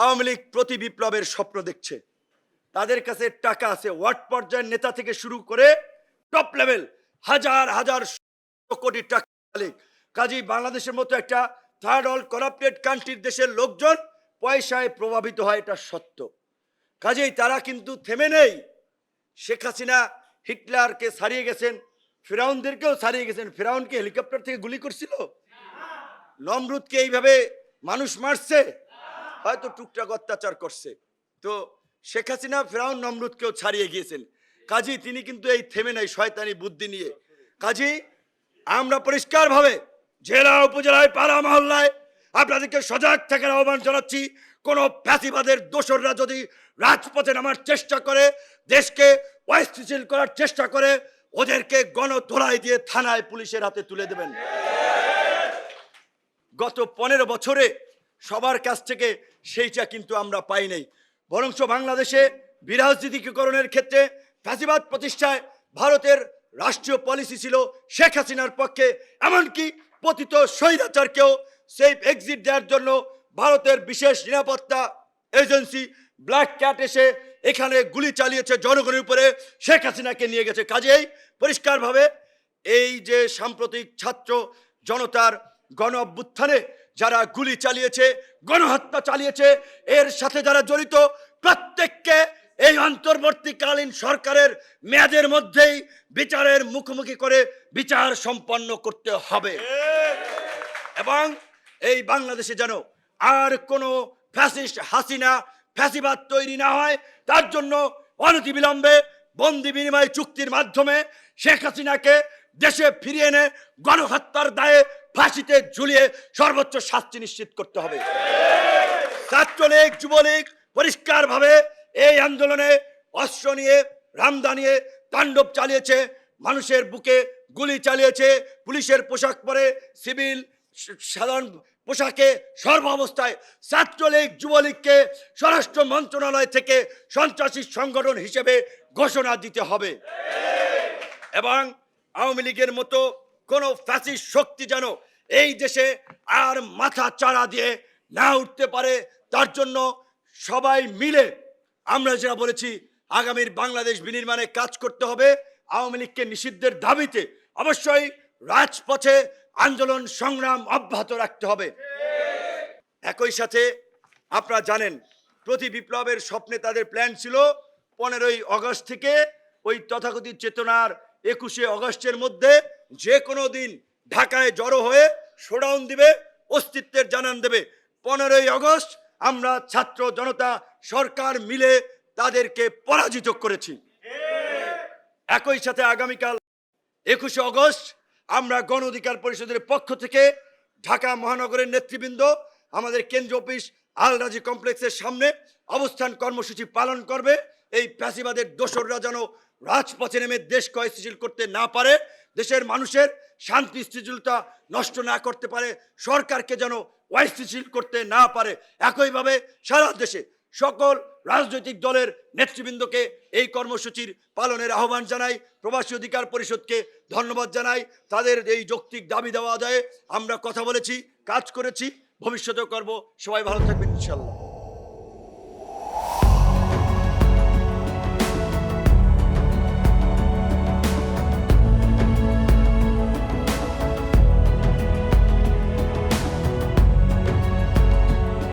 আওয়ামী লীগ প্রতি বিপ্লবের স্বপ্ন দেখছে। তাদের কাছে টাকা আছে, ওয়ার্ড পর্যায়ের নেতা থেকে শুরু করে টপ লেভেল হাজার হাজার কোটি টাকা মালিক। কাজেই বাংলাদেশের মতো একটা থার্ড ওয়ার্ল্ড করাপ্টেড কান্ট্রির দেশের লোকজন পয়সায় প্রভাবিত হয়, এটা সত্য। কাজেই তারা কিন্তু থেমে নেই। শেখ হাসিনা হিটলারকে ছাড়িয়ে গেছেন, ফিরাউনদেরকেও ছাড়িয়ে গেছেন। ফিরাউনকে হেলিকপ্টার থেকে গুলি করছিল? নমরুদকে এইভাবে মানুষ মারছে? হয়তো টুকটাক অত্যাচার করছে। তো শেখ হাসিনা ফিরাউন নমরুদকেও ছাড়িয়ে গিয়েছেন। কাজী তিনি কিন্তু এই থেমে নাই শয়তানি বুদ্ধি নিয়ে। কাজী আমরা পরিষ্কারভাবে জেলা উপজেলায় পাড়া মহল্লায় আপনাদেরকে সজাগ থাকার আহ্বান জানাচ্ছি। কোন ফ্যাসিবাদের দোসররা যদি রাজপথে নামার চেষ্টা করে, দেশকে অস্থিতিশীল করার চেষ্টা করে, ওদেরকে গণধোলাই দিয়ে থানায় পুলিশের হাতে তুলে দেবেন। গত 15 বছরে সবার কাছ থেকে সেইটা কিন্তু আমরা পাই নাই। বরঞ্চ বাংলাদেশে বিরাজনীতিকরণের ক্ষেত্রে ফ্যাসিবাদ প্রতিষ্ঠায় ভারতের রাষ্ট্রীয় পলিসি ছিল শেখ হাসিনার পক্ষে। এমনকি পতিত স্বৈরাচারকেও সেফ এক্সিট দেওয়ার জন্য ভারতের বিশেষ নিরাপত্তা এজেন্সি ব্ল্যাক ক্যাট এসে এখানে গুলি চালিয়েছে জনগণের উপরে, শেখ হাসিনাকে নিয়ে গেছে। কাজেই পরিষ্কারভাবে এই যে সাম্প্রতিক ছাত্র জনতার গণ অভ্যুত্থানে যারা গুলি চালিয়েছে, গণহত্যা চালিয়েছে, এর সাথে যারা জড়িত প্রত্যেককে এই অন্তর্বর্তীকালীন সরকারের মেয়াদের মধ্যেই বিচারের মুখোমুখি করে বিচার সম্পন্ন করতে হবে। এবং এই বাংলাদেশে যেন আর কোনো ফ্যাসিস্ট হাসিনা ফ্যাসিবাদ তৈরি না হয়, তার জন্য অনতিবিলম্বে বন্দি বিনিময় চুক্তির মাধ্যমে শেখ হাসিনাকে দেশে ফিরিয়ে এনে গণহত্যার দায়ে ফাঁসিতে ঝুলিয়ে সর্বোচ্চ শাস্তি নিশ্চিত করতে হবে। ছাত্রলীগ যুবলীগ পরিষ্কারভাবে এই আন্দোলনে অস্ত্র নিয়ে রামদা নিয়ে তাণ্ডব চালিয়েছে, মানুষের বুকে গুলি চালিয়েছে, পুলিশের পোশাক পরে সিভিল সাধারণ পোশাকে সর্বাবস্থায় ছাত্রলীগ যুবলীগকে স্বরাষ্ট্র মন্ত্রণালয় থেকে সন্ত্রাসী সংগঠন হিসেবে ঘোষণা দিতে হবে। এবং আওয়ামী লীগের মতো কোনো ফ্যাসিস্ট শক্তি যেন এই দেশে আর মাথা চাড়া দিয়ে না উঠতে পারে, তার জন্য সবাই মিলে আমরা যেটা বলেছি আগামীর বাংলাদেশ বিনির্মাণে কাজ করতে হবে। আওয়ামী লীগকে নিষিদ্ধের দাবিতে অবশ্যই রাজপথে আন্দোলন সংগ্রাম অব্যাহত রাখতে হবে। একই সাথে আপনারা জানেন প্রতি বিপ্লবের স্বপ্নে তাদের প্ল্যান ছিল 15ই আগস্ট থেকে ওই তথাকথিত চেতনার 21শে আগস্টের মধ্যে যে কোনো দিন ঢাকায় জড়ো হয়ে শোডাউন দিবে, অস্তিত্বের জানান দেবে। 15ই আগস্ট আমরা ছাত্র জনতা সরকার মিলে তাদেরকে পরাজিত করেছি। একই সাথে আগামীকাল 21শে আগস্ট আমরা গণ অধিকার পরিষদের পক্ষ থেকে ঢাকা মহানগরের নেতৃবৃন্দ আমাদের কেন্দ্রীয় অফিস আল রাজি কমপ্লেক্সের সামনে অবস্থান কর্মসূচি পালন করবে। এই ফ্যাসিবাদের দোসররা যেন রাজপথে নেমে দেশকে অস্থিতিশীল করতে না পারে, দেশের মানুষের শান্তি স্থিতিশীলতা নষ্ট না করতে পারে, সরকারকে যেন অস্থিতিশীল করতে না পারে। একইভাবে সারা দেশে সকল রাজনৈতিক দলের নেতৃবৃন্দকে এই কর্মসূচির পালনের আহ্বান জানাই। প্রবাসী অধিকার পরিষদকে ধন্যবাদ জানাই। তাদের এই যৌক্তিক দাবি দেওয়া যায় আমরা কথা বলেছি, কাজ করেছি, ভবিষ্যতেও করব। সবাই ভালো থাকবেন ইনশাআল্লাহ।